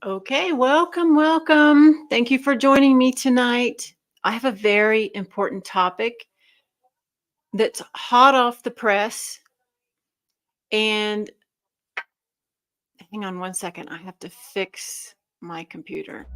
Okay, welcome. Thank you for joining me tonight. I have a very important topic that's hot off the press. And hang on one second, I have to fix my computer.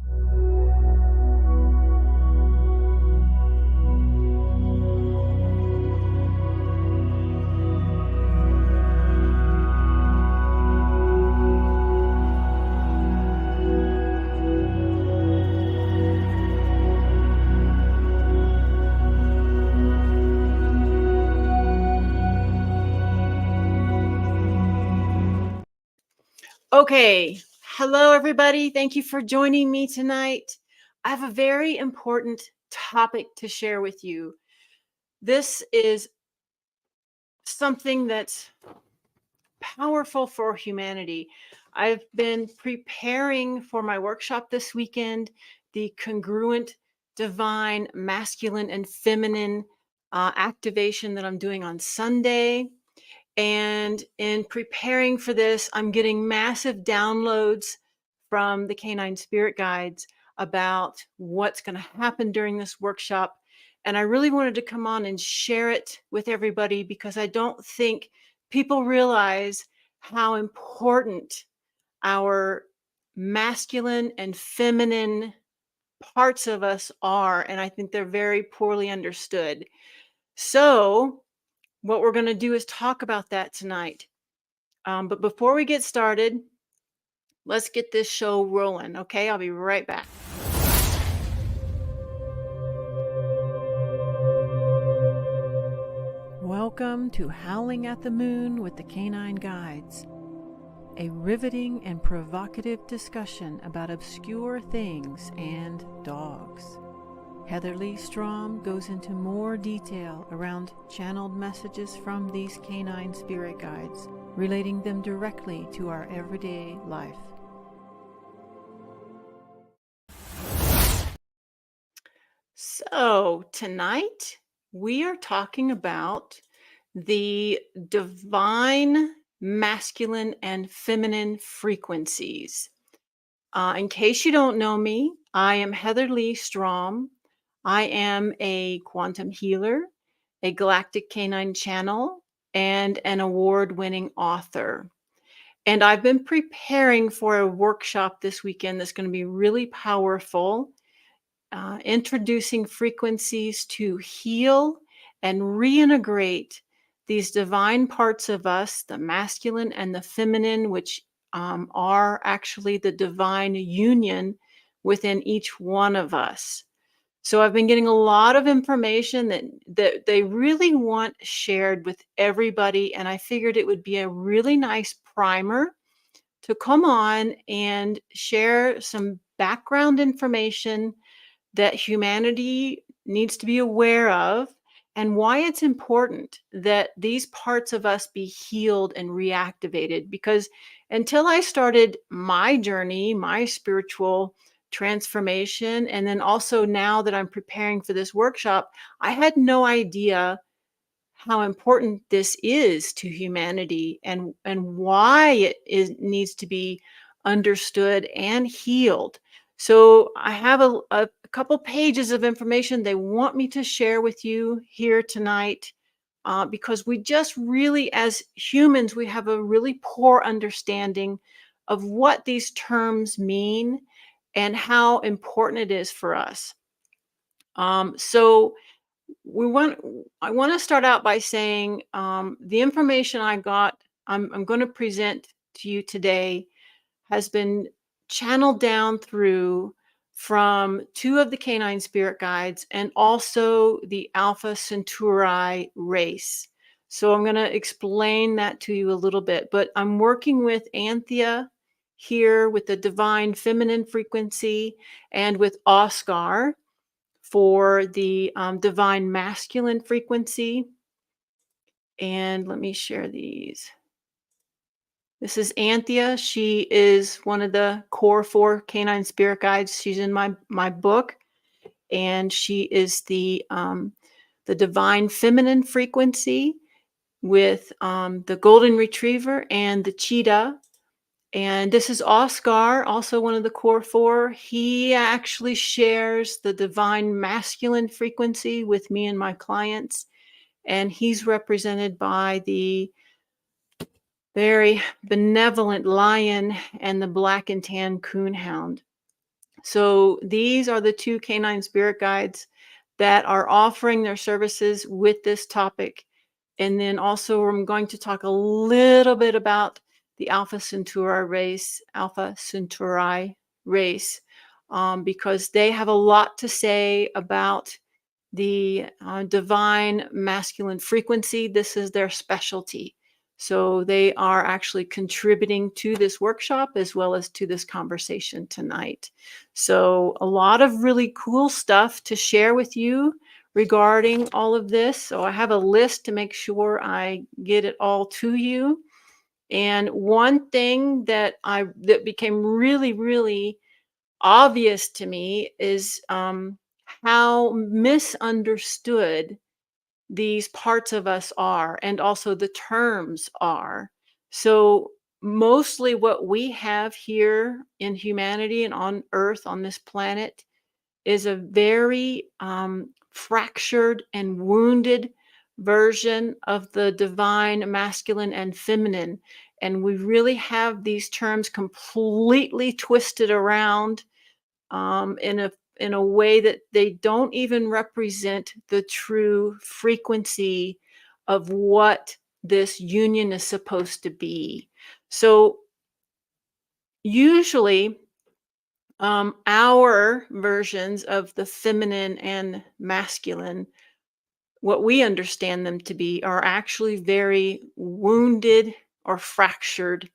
Okay, hello, everybody. Thank you for joining me tonight. I have a very important topic to share with you. This is something that's powerful for humanity. I've been preparing for my workshop this weekend, the Congruent Divine Masculine and Feminine activation that I'm doing on Sunday. And in preparing for this, I'm getting massive downloads from the Canine Spirit Guides about what's going to happen during this workshop. And I really wanted to come on and share it with everybody because I don't think people realize how important our masculine and feminine parts of us are. And I think they're very poorly understood. So, what we're going to do is talk about that tonight. But before we get started, let's get this show rolling. Okay, I'll be right back. Welcome to Howling at the Moon with the Canine Guides, a riveting and provocative discussion about obscure things and dogs. Heather Lee Strom goes into more detail around channeled messages from these canine spirit guides, relating them directly to our everyday life. So, tonight we are talking about the divine masculine and feminine frequencies. In case you don't know me, I am Heather Lee Strom. I am a quantum healer, a galactic canine channel, and an award-winning author. And I've been preparing for a workshop this weekend that's going to be really powerful, introducing frequencies to heal and reintegrate these divine parts of us, the masculine and the feminine, which are actually the divine union within each one of us. So I've been getting a lot of information that they really want shared with everybody, and I figured it would be a really nice primer to come on and share some background information that humanity needs to be aware of and why it's important that these parts of us be healed and reactivated. Because until I started my journey, my spiritual transformation, and then also now that I'm preparing for this workshop, I had no idea how important this is to humanity and why needs to be understood and healed. So I have a couple pages of information they want me to share with you here tonight, because we just really, as humans, we have a really poor understanding of what these terms mean and how important it is for us. So we want I want to start out by saying, the information I got, I'm going to present to you today, has been channeled down through from two of the canine spirit guides and also the Alpha Centauri race. So I'm going to explain that to you a little bit, but I'm working with Anthea here with the divine feminine frequency and with Oscar for the divine masculine frequency. And let me share these. This is Anthea. She is one of the core 4 canine spirit guides. She's in my book, and she is the divine feminine frequency with the golden retriever and the cheetah. And this is Oscar, also one of the core four. He actually shares the divine masculine frequency with me and my clients. And he's represented by the very benevolent lion and the black and tan coonhound. So these are the two canine spirit guides that are offering their services with this topic. And then also, I'm going to talk a little bit about the Alpha Centauri race, because they have a lot to say about the divine masculine frequency. This is their specialty. So they are actually contributing to this workshop as well as to this conversation tonight. So, a lot of really cool stuff to share with you regarding all of this. So, I have a list to make sure I get it all to you. And one thing that became really, really obvious to me is how misunderstood these parts of us are, and also the terms are. So, mostly what we have here in humanity and on Earth, on this planet, is a very fractured and wounded version of the divine masculine and feminine. And we really have these terms completely twisted around in a way that they don't even represent the true frequency of what this union is supposed to be. So usually, our versions of the feminine and masculine, what we understand them to be, are actually very wounded or fractured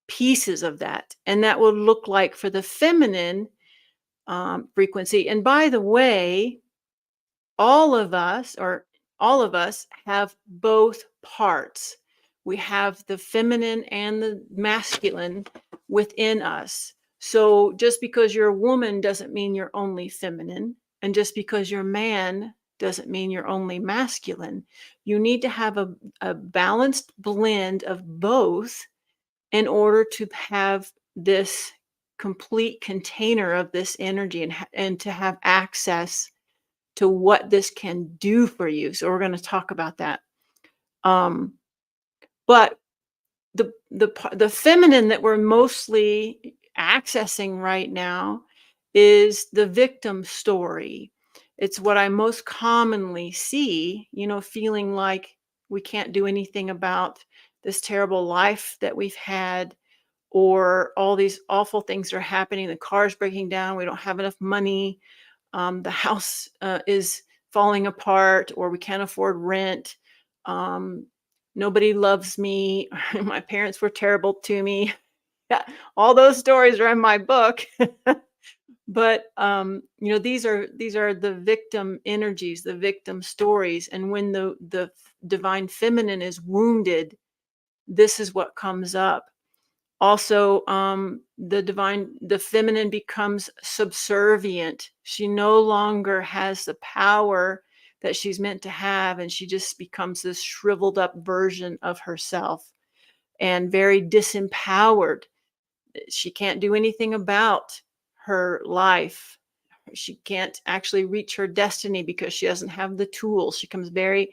pieces of that. And that would look like for the feminine frequency. And by the way, all of us or all of us have both parts. We have the feminine and the masculine within us. So just because you're a woman doesn't mean you're only feminine. And just because you're a man doesn't mean you're only masculine. You need to have a balanced blend of both in order to have this complete container of this energy, and to have access to what this can do for you. So we're going to talk about that. Um, but the feminine that we're mostly accessing right now is the victim story. It's what I most commonly see, feeling like we can't do anything about this terrible life that we've had, or all these awful things are happening. The car's breaking down. We don't have enough money. The house is falling apart, or we can't afford rent. Um, Nobody loves me. My parents were terrible to me. Yeah, all those stories are in my book. But these are the victim energies, the victim stories. And when the divine feminine is wounded, this is what comes up. Also, the feminine becomes subservient. She no longer has the power that she's meant to have, and she just becomes this shriveled up version of herself, and very disempowered. She can't do anything about her life. She can't actually reach her destiny because she doesn't have the tools. She becomes very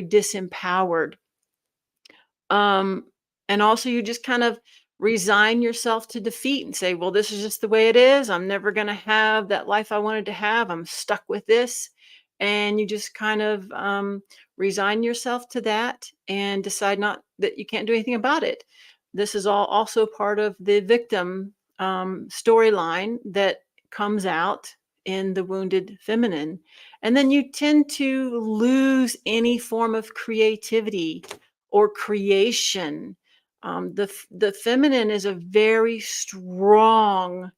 disempowered. Um, and also, you just kind of resign yourself to defeat and say, well, this is just the way it is. I'm never going to have that life I wanted to have. I'm stuck with this. And you just kind of resign yourself to that and decide not that you can't do anything about it. This is all also part of the victim storyline that comes out in the wounded feminine. And then you tend to lose any form of creativity or creation. The feminine is a very strong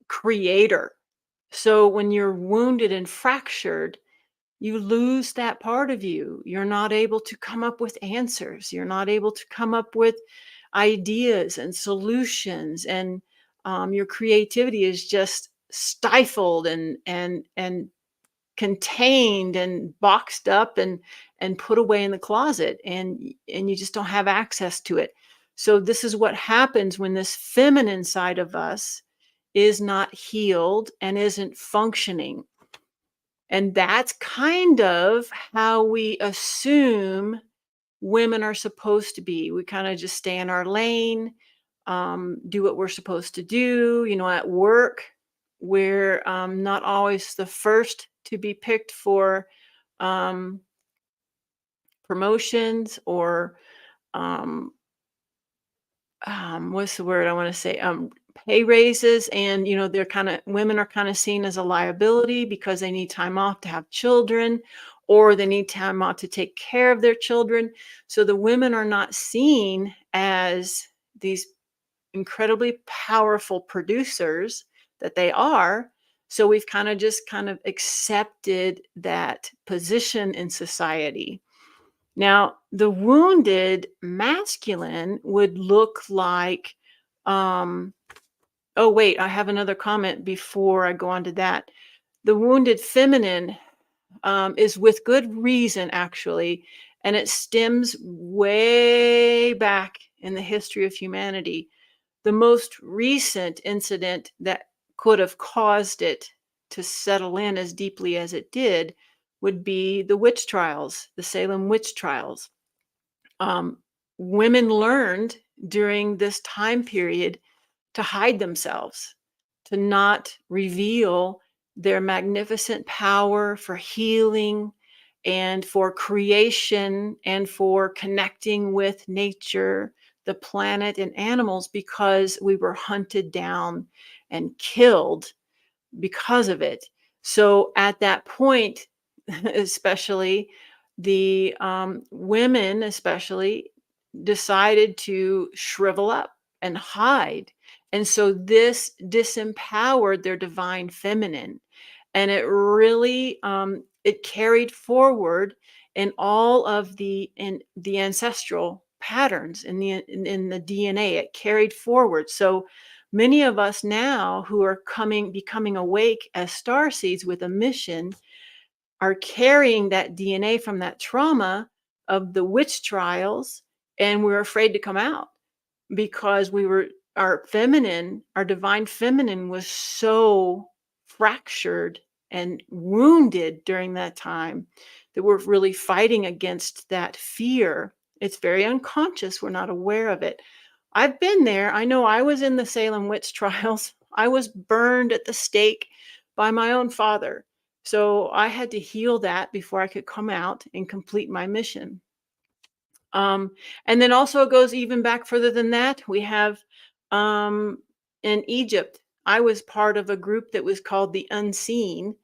creator. So when you're wounded and fractured, you lose that part of you. You're not able to come up with answers. You're not able to come up with ideas and solutions, and your creativity is just stifled and contained and boxed up and put away in the closet, and you just don't have access to it. So this is what happens when this feminine side of us is not healed and isn't functioning. And that's kind of how we assume women are supposed to be. We kind of just stay in our lane, do what we're supposed to do. At work, we're not always the first to be picked for um, promotions or um, what's the word I want to say? Pay raises. And, they're women are kind of seen as a liability because they need time off to have children or they need time off to take care of their children. So the women are not seen as these incredibly powerful producers that they are. So we've kind of accepted that position in society. Now, the wounded masculine would look like, um, oh, wait, I have another comment before I go on to that. The wounded feminine is with good reason, actually, and it stems way back in the history of humanity. The most recent incident that could have caused it to settle in as deeply as it did would be the witch trials, the Salem witch trials. um, Women learned during this time period to hide themselves, to not reveal their magnificent power for healing and for creation and for connecting with nature, the planet, and animals because we were hunted down and killed because of it. So at that point, especially the women, especially decided to shrivel up and hide. And so this disempowered their divine feminine. And it really it carried forward in all of the ancestral patterns in the DNA. It carried forward. So many of us now who are becoming awake as star seeds with a mission are carrying that DNA from that trauma of the witch trials, and we're afraid to come out because our divine feminine was so fractured and wounded during that time that we're really fighting against that fear. It's very unconscious. We're not aware of it. I've been there. I know I was in the Salem witch trials. I was burned at the stake by my own father. So I had to heal that before I could come out and complete my mission. Um, and then also it goes even back further than that. We have um, in Egypt, I was part of a group that was called the Unseen,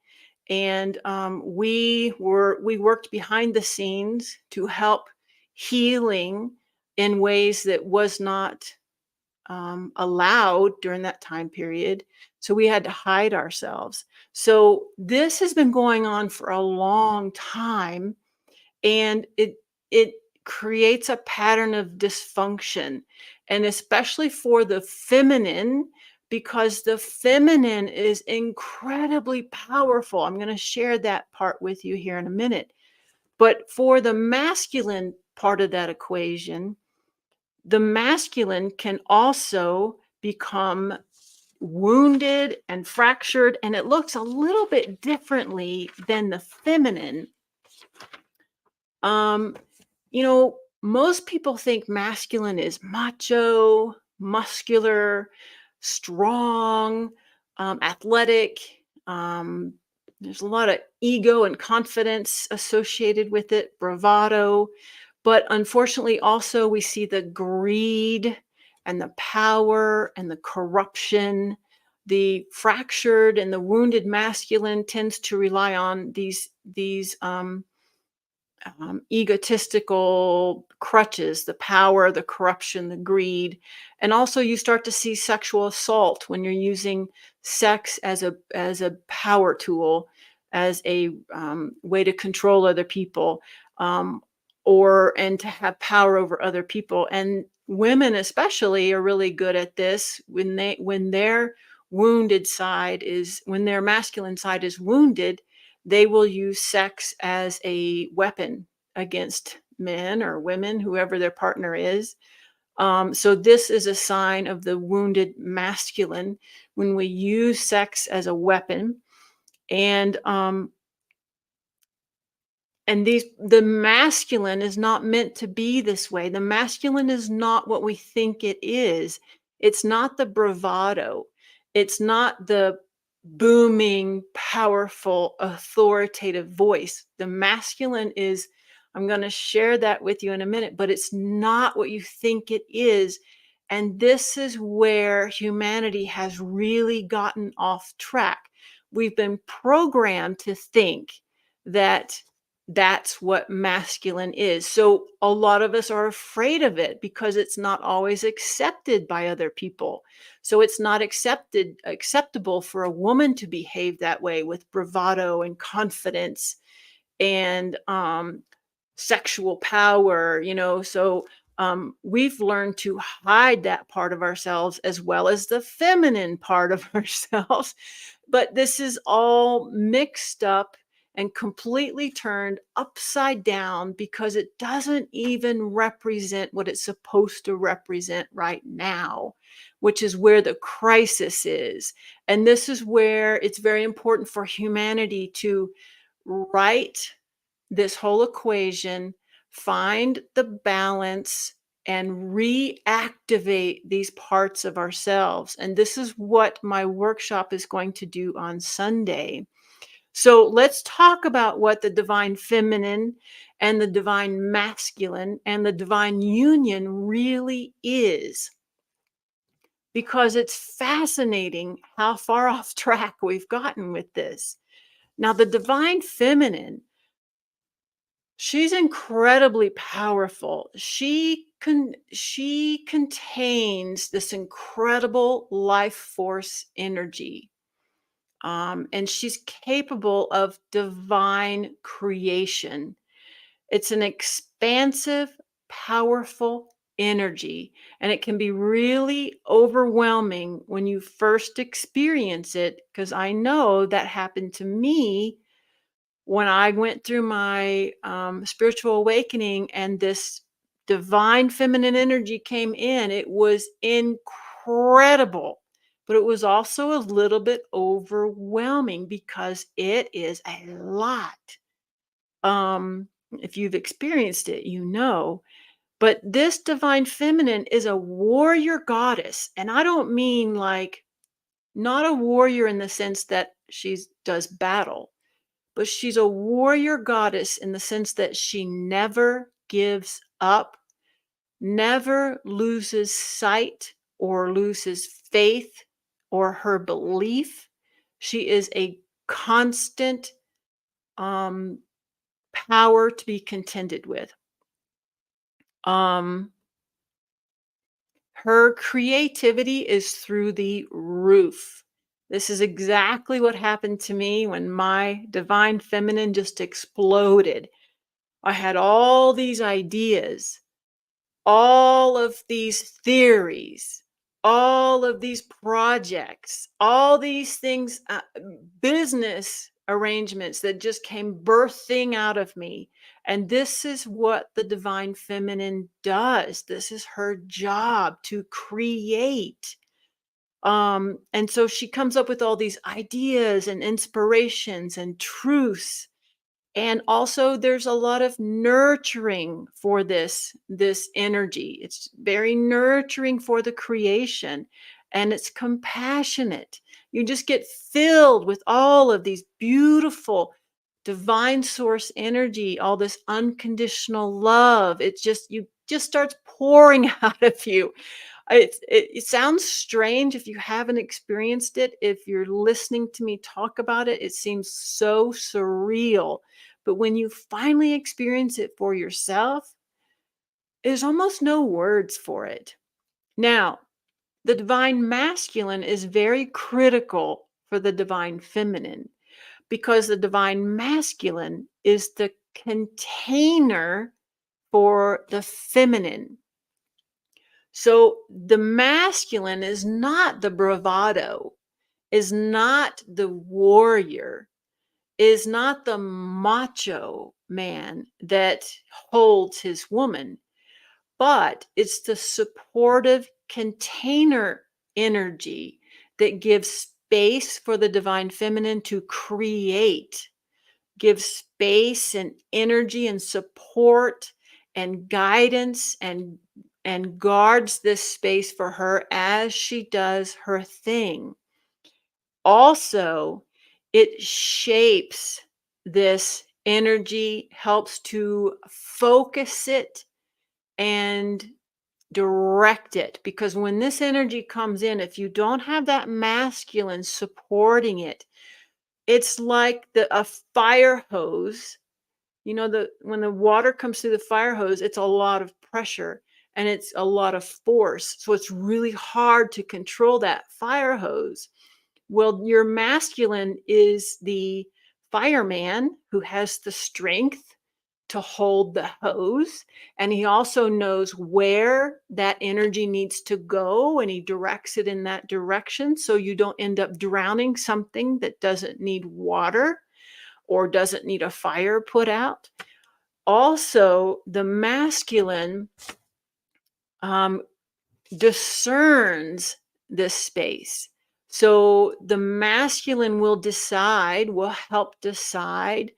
and we worked behind the scenes to help healing in ways that was not allowed during that time period. So we had to hide ourselves. So this has been going on for a long time, and it creates a pattern of dysfunction, and especially for the feminine, because the feminine is incredibly powerful. I'm going to share that part with you here in a minute. But for the masculine part of that equation, the masculine can also become wounded and fractured, and it looks a little bit differently than the feminine. um Most people think masculine is macho, muscular, strong, athletic. um there's a lot of ego and confidence associated with it, bravado. But unfortunately, also, we see the greed and the power and the corruption. The fractured and the wounded masculine tends to rely on these egotistical crutches, the power, the corruption, the greed. And also you start to see sexual assault when you're using sex as a power tool, as a way to control other people, um, and to have power over other people. And women especially are really good at this when their masculine side is wounded. They will use sex as a weapon against men or women, whoever their partner is. So this is a sign of the wounded masculine when we use sex as a weapon. And these the masculine is not meant to be this way. The masculine is not what we think it is. It's not the bravado. It's not the booming, powerful, authoritative voice. The masculine is, I'm going to share that with you in a minute, but it's not what you think it is. And this is where humanity has really gotten off track. We've been programmed to think that that's what masculine is. So a lot of us are afraid of it because it's not always accepted by other people. So it's not acceptable for a woman to behave that way with bravado and confidence and sexual power, we've learned to hide that part of ourselves as well as the feminine part of ourselves. But this is all mixed up and completely turned upside down because it doesn't even represent what it's supposed to represent right now, which is where the crisis is. And this is where it's very important for humanity to write this whole equation, find the balance, and reactivate these parts of ourselves. And this is what my workshop is going to do on Sunday. So let's talk about what the divine feminine and the divine masculine and the divine union really is, because it's fascinating how far off track we've gotten with this. Now, the divine feminine, she's incredibly powerful. She contains this incredible life force energy. And she's capable of divine creation. It's an expansive, powerful energy, and it can be really overwhelming when you first experience it, because I know that happened to me when I went through my spiritual awakening and this divine feminine energy came in. It was incredible, but it was also a little bit overwhelming because it is a lot. If you've experienced it, you know. But this divine feminine is a warrior goddess. And I don't mean like not a warrior in the sense that she does battle, but she's a warrior goddess in the sense that she never gives up, never loses sight or loses faith or her belief. She is a constant um, power to be contended with. Um, Her creativity is through the roof. This is exactly what happened to me when my divine feminine just exploded. I had all these ideas, all of these theories, all of these projects, all these things, business arrangements that just came birthing out of me. And this is what the divine feminine does. This is her job, to create. And so she comes up with all these ideas and inspirations and truths, and also there's a lot of nurturing for this energy. It's very nurturing for the creation, and it's compassionate. You just get filled with all of these beautiful divine source energy, all this unconditional love. It's just, you just starts pouring out of you. It sounds strange if you haven't experienced it. If you're listening to me talk about it, it seems so surreal. But when you finally experience it for yourself, there's almost no words for it. Now, the divine masculine is very critical for the divine feminine, because the divine masculine is the container for the feminine. So the masculine is not the bravado, is not the warrior, is not the macho man that holds his woman, but it's the supportive container energy that gives space for the divine feminine to create, give space and energy and support and guidance and guards this space for her as she does her thing. Also, it shapes this energy, helps to focus it and direct it. Because when this energy comes in, if you don't have that masculine supporting it, it's like a fire hose. You know, when the water comes through the fire hose, it's a lot of pressure and it's a lot of force. So it's really hard to control that fire hose. Well, your masculine is the fireman who has the strength to hold the hose, and he also knows where that energy needs to go, and he directs it in that direction so you don't end up drowning something that doesn't need water or doesn't need a fire put out. Also, the masculine um, discerns this space. So the masculine will help decide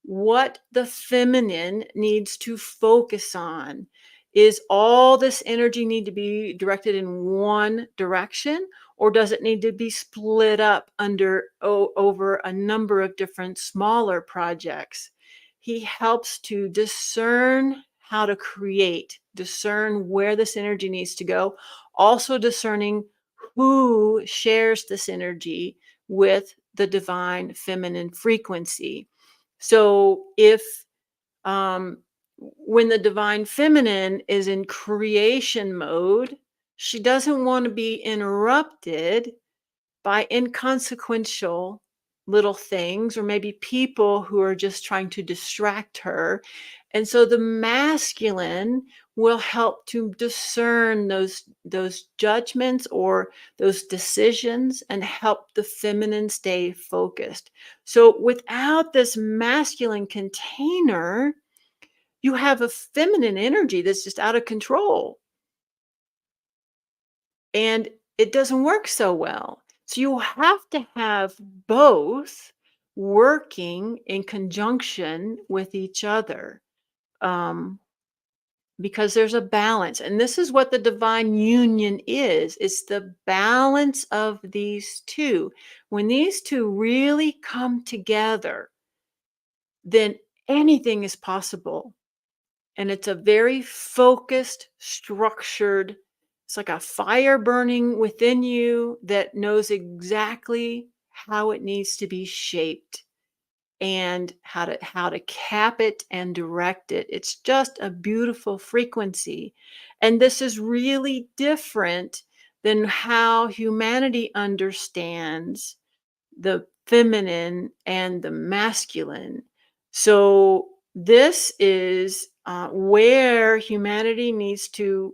what the feminine needs to focus on. Is all this energy need to be directed in one direction, or does it need to be split up over a number of different smaller projects? He helps to discern how to create, discern where this energy needs to go, also discerning who shares this energy with the divine feminine frequency. So if when the divine feminine is in creation mode, she doesn't want to be interrupted by inconsequential little things or maybe people who are just trying to distract her. And so the masculine will help to discern those judgments or those decisions and help the feminine stay focused. So without this masculine container, you have a feminine energy that's just out of control and it doesn't work so well. So you have to have both working in conjunction with each other, um, because there's a balance. And this is what the divine union is. It's the balance of these two. When these two really come together, then anything is possible. And it's a very focused, structured, it's like a fire burning within you that knows exactly how it needs to be shaped and how to cap it and direct it. It's just a beautiful frequency. And this is really different than how humanity understands the feminine and the masculine. So this is where humanity needs to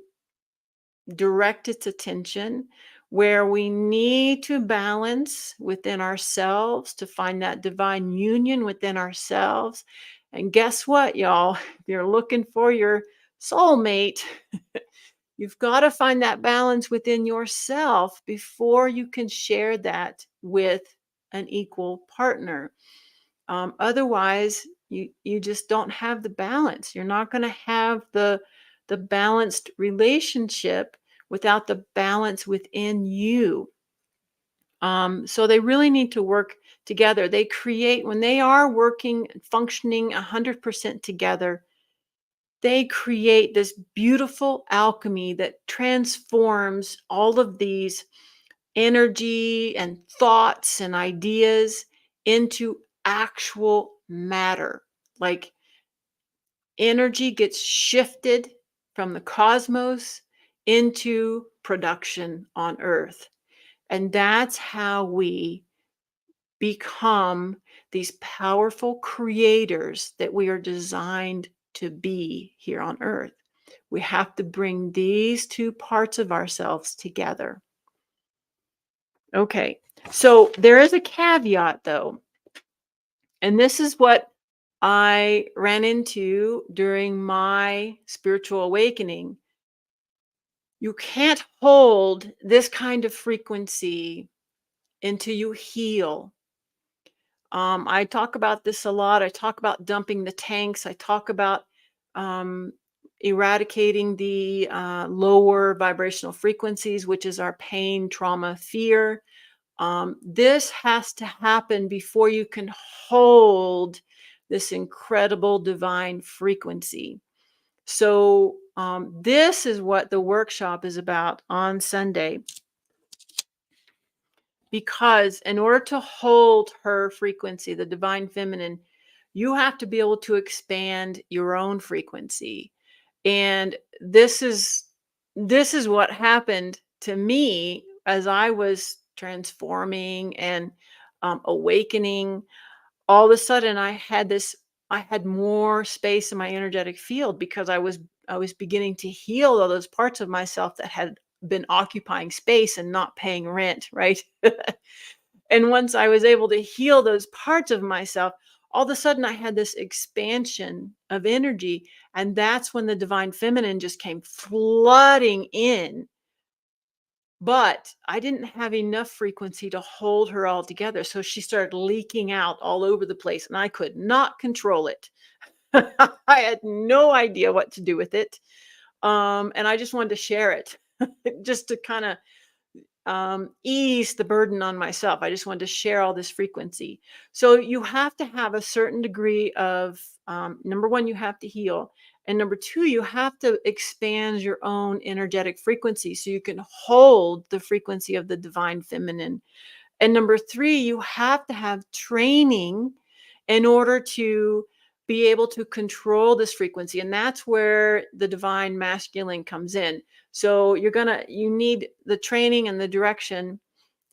direct its attention, where we need to balance within ourselves to find that divine union within ourselves. And guess what, y'all? If you're looking for your soulmate, you've got to find that balance within yourself before you can share that with an equal partner. Otherwise, you just don't have the balance. You're not going to have the balanced relationship without the balance within you. So they really need to work together. They create when they are working, functioning 100% together. They create this beautiful alchemy that transforms all of these energy and thoughts and ideas into actual matter. Like energy gets shifted from the cosmos into production on Earth. And that's how we become these powerful creators that we are designed to be here on Earth. We have to bring these two parts of ourselves together. Okay, so there is a caveat though, and this is what I ran into during my spiritual awakening. You can't hold this kind of frequency until you heal. I talk about this a lot. I talk about dumping the tanks. I talk about um, eradicating the lower vibrational frequencies, which is our pain, trauma, fear. This has to happen before you can hold this incredible divine frequency. So, this is what the workshop is about on Sunday. Because in order to hold her frequency, the divine feminine, you have to be able to expand your own frequency. And this is what happened to me as I was transforming and awakening. All of a sudden I had more space in my energetic field because I was beginning to heal all those parts of myself that had been occupying space and not paying rent, right? And once I was able to heal those parts of myself, all of a sudden I had this expansion of energy. And that's when the divine feminine just came flooding in. But I didn't have enough frequency to hold her all together. So she started leaking out all over the place, and I could not control it. I had no idea what to do with it. And I just wanted to share it just to kind of ease the burden on myself. I just wanted to share all this frequency. So you have to have a certain degree of number one, you have to heal. And number two, you have to expand your own energetic frequency so you can hold the frequency of the divine feminine. And number three, you have to have training in order to be able to control this frequency. And that's where the divine masculine comes in. So you need the training and the direction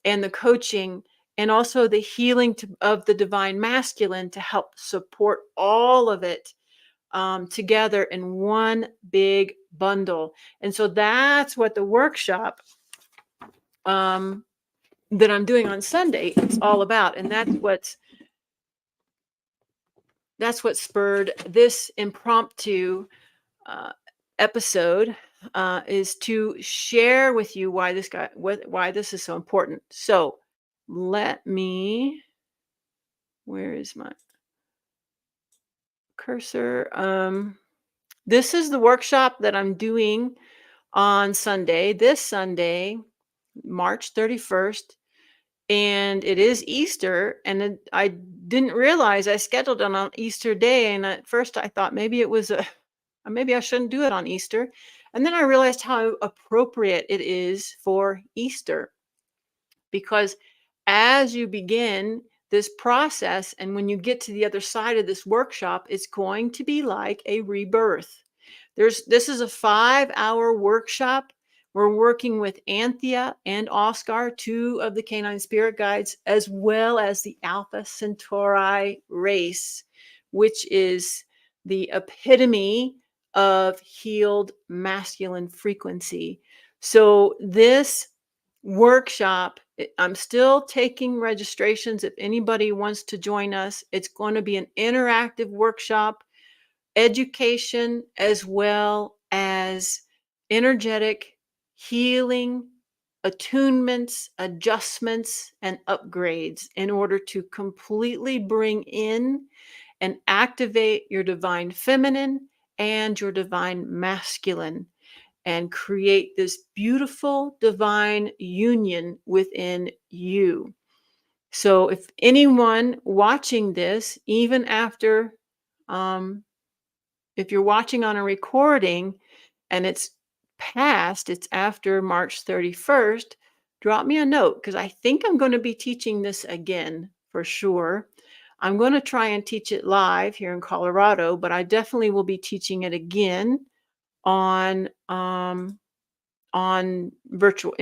and the coaching and also the healing of the divine masculine to help support all of it together in one big bundle. And so that's what the workshop um, that I'm doing on Sunday is all about. And that's what spurred this impromptu uh, episode is to share with you why this is so important. So let me, where is my cursor? This is the workshop that I'm doing on Sunday, this Sunday, March 31st. And it is Easter, and I didn't realize I scheduled it on Easter Day, and at first I thought maybe it was a maybe I shouldn't do it on Easter, and then I realized how appropriate it is for Easter, because as you begin this process and when you get to the other side of this workshop, it's going to be like a rebirth. This is a 5-hour workshop. We're working with Anthea and Oscar, two of the canine spirit guides, as well as the Alpha Centauri race, which is the epitome of healed masculine frequency. So this workshop, I'm still taking registrations if anybody wants to join us. It's going to be an interactive workshop, education as well as energetic healing, attunements, adjustments, and upgrades in order to completely bring in and activate your divine feminine and your divine masculine and create this beautiful divine union within you. So, if anyone watching this, even after um, if you're watching on a recording and it's after March 31st, drop me a note because I think I'm going to be teaching this again for sure. I'm going to try and teach it live here in Colorado, but I definitely will be teaching it again on virtual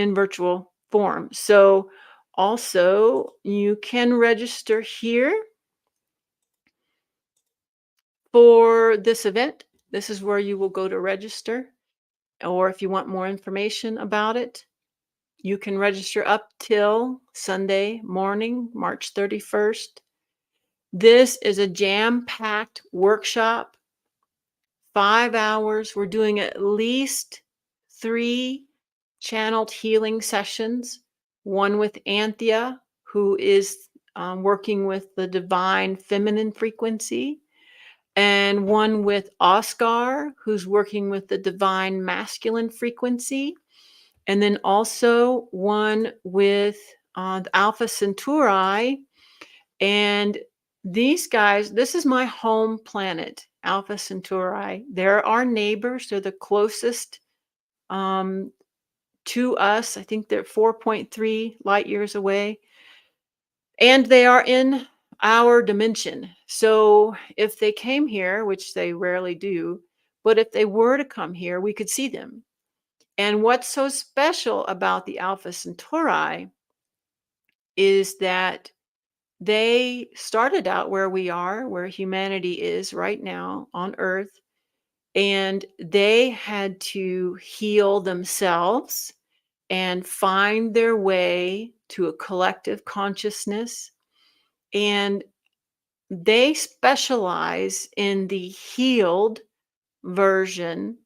form. So also you can register here for this event. This is where you will go to register. Or if you want more information about it, you can register up till Sunday morning, March 31st. This is a jam-packed workshop, 5 hours. We're doing at least 3 channeled healing sessions, one with Anthea, who is working with the divine feminine frequency, and one with Oscar, who's working with the divine masculine frequency, and then also one with the Alpha Centauri. And these guys, this is my home planet, Alpha Centauri. They're our neighbors, they're the closest um, to us. I think they're 4.3 light years away, and they are in our dimension. So if they came here, which they rarely do, but if they were to come here, we could see them. And what's so special about the Alpha Centauri is that they started out where we are, where humanity is right now on Earth, and they had to heal themselves and find their way to a collective consciousness. And they specialize in the healed version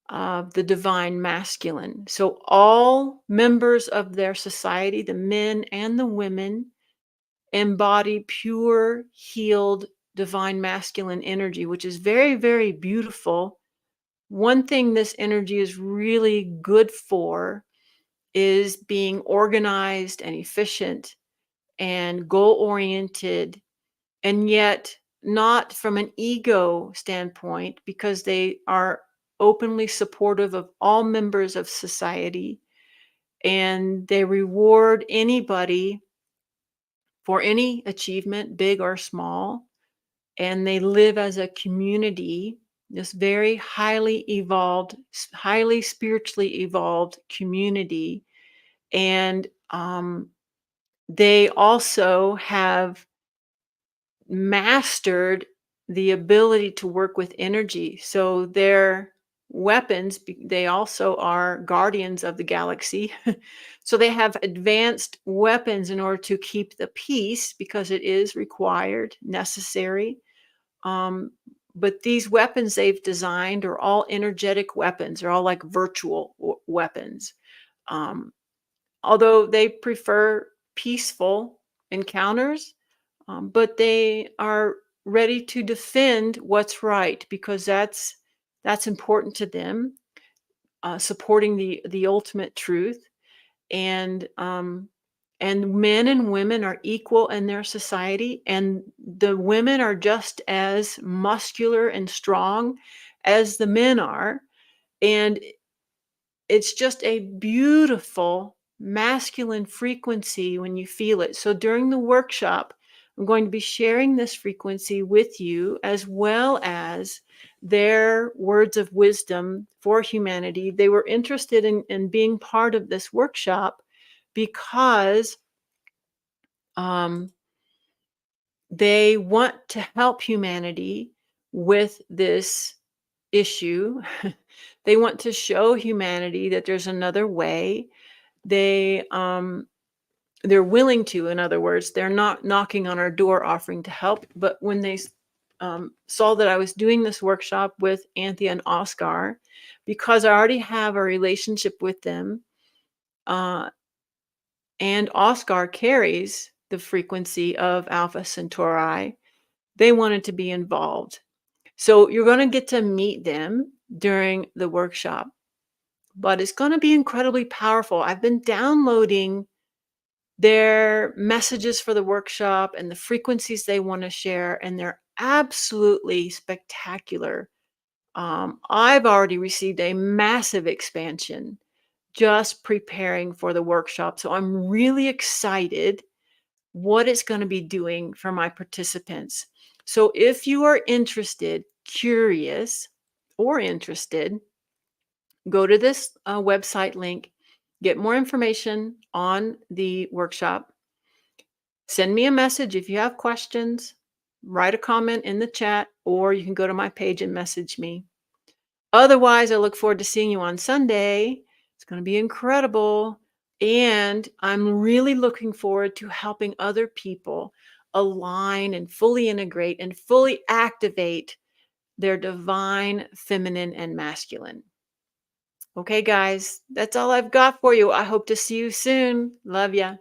of the divine masculine. So, all members of their society, the men and the women, embody pure, healed, divine masculine energy, which is very, very beautiful. One thing this energy is really good for is being organized and efficient and goal oriented, and yet not from an ego standpoint, because they are openly supportive of all members of society, and they reward anybody for any achievement, big or small, and they live as a community, this very highly evolved, highly spiritually evolved community. And they also have mastered the ability to work with energy. So their weapons, they also are guardians of the galaxy. So they have advanced weapons in order to keep the peace, because it is required, necessary. Um, but these weapons they've designed are all energetic weapons. They're all like virtual weapons. Um, Although they prefer peaceful encounters, but they are ready to defend what's right, because that's important to them, supporting the ultimate truth. And and men and women are equal in their society, and the women are just as muscular and strong as the men are. And it's just a beautiful masculine frequency when you feel it. So during the workshop, I'm going to be sharing this frequency with you, as well as their words of wisdom for humanity. They were interested in being part of this workshop because um, they want to help humanity with this issue. They want to show humanity that there's another way. They're willing to, in other words, they're not knocking on our door offering to help. But when they saw that I was doing this workshop with Anthea and Oscar, because I already have a relationship with them, uh, and Oscar carries the frequency of Alpha Centauri, they wanted to be involved. So you're going to get to meet them during the workshop, but it's going to be incredibly powerful. I've been downloading their messages for the workshop and the frequencies they want to share, and they're absolutely spectacular. I've already received a massive expansion just preparing for the workshop. So I'm really excited what it's going to be doing for my participants. So if you are interested, curious, or interested, go to this website link, get more information on the workshop. Send me a message if you have questions, write a comment in the chat, or you can go to my page and message me. Otherwise, I look forward to seeing you on Sunday. It's going to be incredible. And I'm really looking forward to helping other people align and fully integrate and fully activate their divine feminine and masculine. Okay, guys, that's all I've got for you. I hope to see you soon. Love ya.